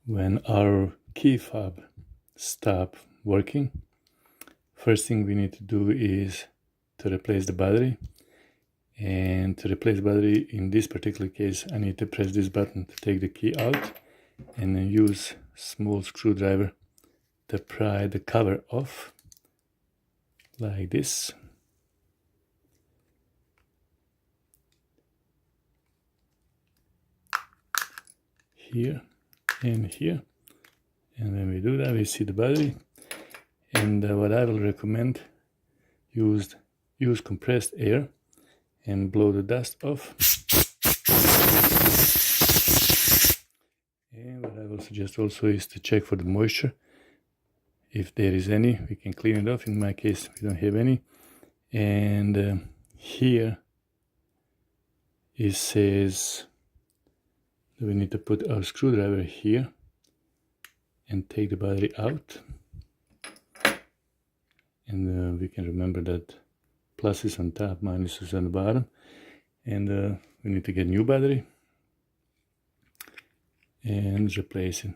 When our key fob stop working, first thing we need to do is to replace the battery. And to replace the battery, in this particular case, I need to press this button to take the key out and then use small screwdriver to pry the cover off like this. Here and here. And when we do that, we see the battery. And what I will recommend, use compressed air and blow the dust off. And what I will suggest also is to check for the moisture. If there is any, we can clean it off. In my case, we don't have any. And here it says that we need to put our screwdriver here and take the battery out. And we can remember that plus is on top, minus is on the bottom. And we need to get a new battery and replace it.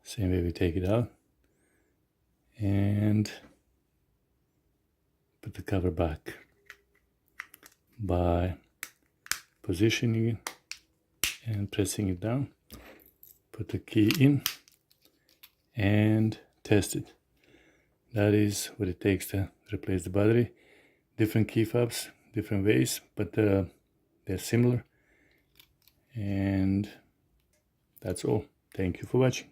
Same way we take it out and put the cover back by positioning it and pressing it down. Put the key in and test it. That is what it takes to replace the battery. Different key fobs, different ways, but they're similar. And that's all. Thank you for watching.